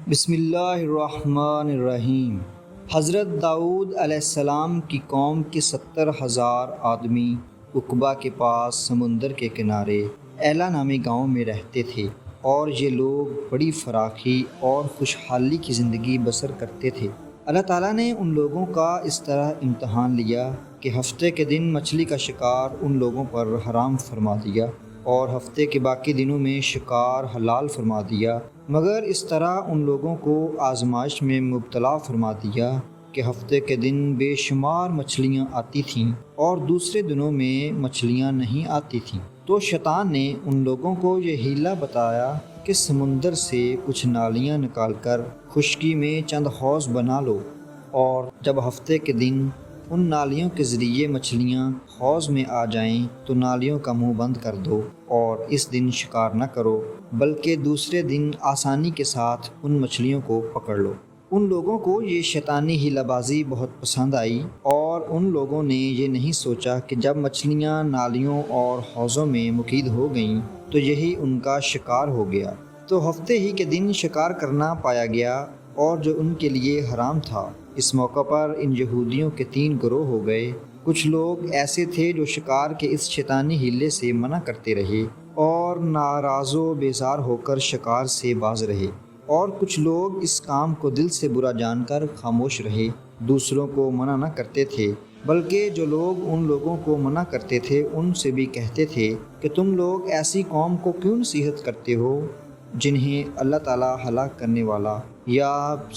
بسم اللہ الرحمن الرحیم۔ حضرت داؤد علیہ السلام کی قوم کے 70,000 آدمی عقبہ کے پاس سمندر کے کنارے ایلا نامی گاؤں میں رہتے تھے، اور یہ لوگ بڑی فراخی اور خوشحالی کی زندگی بسر کرتے تھے۔ اللہ تعالیٰ نے ان لوگوں کا اس طرح امتحان لیا کہ ہفتے کے دن مچھلی کا شکار ان لوگوں پر حرام فرما دیا، اور ہفتے کے باقی دنوں میں شکار حلال فرما دیا، مگر اس طرح ان لوگوں کو آزمائش میں مبتلا فرما دیا کہ ہفتے کے دن بے شمار مچھلیاں آتی تھیں اور دوسرے دنوں میں مچھلیاں نہیں آتی تھیں۔ تو شیطان نے ان لوگوں کو یہ حیلہ بتایا کہ سمندر سے کچھ نالیاں نکال کر خشکی میں چند حوض بنا لو، اور جب ہفتے کے دن ان نالیوں کے ذریعے مچھلیاں حوض میں آ جائیں تو نالیوں کا منہ بند کر دو، اور اس دن شکار نہ کرو بلکہ دوسرے دن آسانی کے ساتھ ان مچھلیوں کو پکڑ لو۔ ان لوگوں کو یہ شیطانی ہیلہ بازی بہت پسند آئی، اور ان لوگوں نے یہ نہیں سوچا کہ جب مچھلیاں نالیوں اور حوضوں میں مقید ہو گئیں تو یہی ان کا شکار ہو گیا۔ تو ہفتے ہی کے دن شکار کرنا پایا گیا، اور جو ان کے لیے حرام تھا۔ اس موقع پر ان یہودیوں کے 3 گروہ ہو گئے۔ کچھ لوگ ایسے تھے جو شکار کے اس شیطانی ہیلے سے منع کرتے رہے اور ناراض و بیزار ہو کر شکار سے باز رہے، اور کچھ لوگ اس کام کو دل سے برا جان کر خاموش رہے، دوسروں کو منع نہ کرتے تھے، بلکہ جو لوگ ان لوگوں کو منع کرتے تھے ان سے بھی کہتے تھے کہ تم لوگ ایسی قوم کو کیوں نصیحت کرتے ہو جنہیں اللہ تعالیٰ ہلاک کرنے والا یا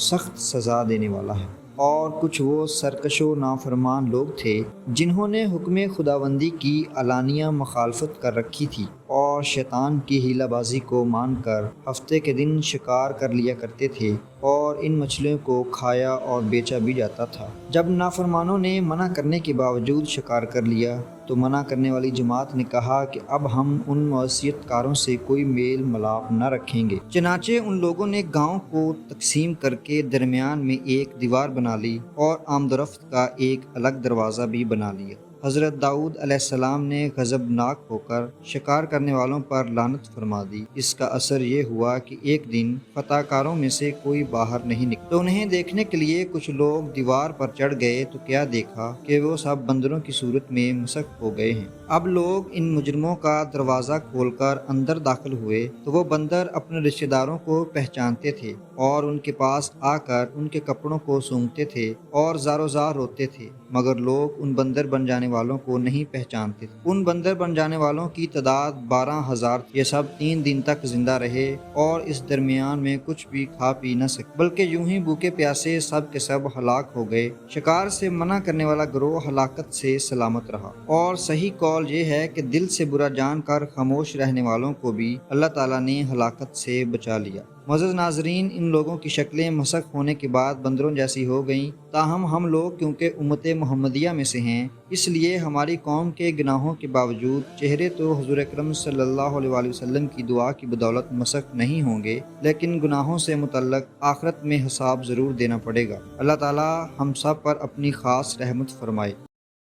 سخت سزا دینے والا ہے۔ اور کچھ وہ سرکش و نافرمان لوگ تھے جنہوں نے حکم خداوندی کی علانیہ مخالفت کر رکھی تھی، اور شیطان کی حیلہ بازی کو مان کر ہفتے کے دن شکار کر لیا کرتے تھے، اور ان مچھلیوں کو کھایا اور بیچا بھی جاتا تھا۔ جب نافرمانوں نے منع کرنے کے باوجود شکار کر لیا تو منع کرنے والی جماعت نے کہا کہ اب ہم ان معصیت کاروں سے کوئی میل ملاپ نہ رکھیں گے۔ چنانچہ ان لوگوں نے گاؤں کو تقسیم کر کے درمیان میں ایک دیوار بنا لی اور آمد و رفت کا ایک الگ دروازہ بھی بنا لیا۔ حضرت داؤد علیہ السلام نے غضبناک ہو کر شکار کرنے والوں پر لعنت فرما دی۔ اس کا اثر یہ ہوا کہ ایک دن فتح کاروں میں سے کوئی باہر نہیں نکلا، تو انہیں دیکھنے کے لیے کچھ لوگ دیوار پر چڑھ گئے تو کیا دیکھا کہ وہ سب بندروں کی صورت میں مسخ ہو گئے ہیں۔ اب لوگ ان مجرموں کا دروازہ کھول کر اندر داخل ہوئے تو وہ بندر اپنے رشتہ داروں کو پہچانتے تھے، اور ان کے پاس آ کر ان کے کپڑوں کو سونگھتے تھے اور زار و زار روتے تھے، مگر لوگ ان بندر بن جانے والوں کو نہیں پہچانتے تھے۔ ان بندر بن جانے والوں کی تعداد 12,000 تھی۔ یہ سب 3 دن تک زندہ رہے اور اس درمیان میں کچھ بھی کھا پی نہ سکے، بلکہ یوں ہی بھوکے پیاسے سب کے سب ہلاک ہو گئے۔ شکار سے منع کرنے والا گروہ ہلاکت سے سلامت رہا، اور صحیح قول یہ ہے کہ دل سے برا جان کر خاموش رہنے والوں کو بھی اللہ تعالیٰ نے ہلاکت سے بچا لیا۔ معزز ناظرین، ان لوگوں کی شکلیں مسخ ہونے کے بعد بندروں جیسی ہو گئیں، تاہم ہم لوگ کیونکہ امت محمدیہ میں سے ہیں، اس لیے ہماری قوم کے گناہوں کے باوجود چہرے تو حضور اکرم صلی اللہ علیہ وآلہ وسلم کی دعا کی بدولت مسخ نہیں ہوں گے، لیکن گناہوں سے متعلق آخرت میں حساب ضرور دینا پڑے گا۔ اللہ تعالیٰ ہم سب پر اپنی خاص رحمت فرمائے۔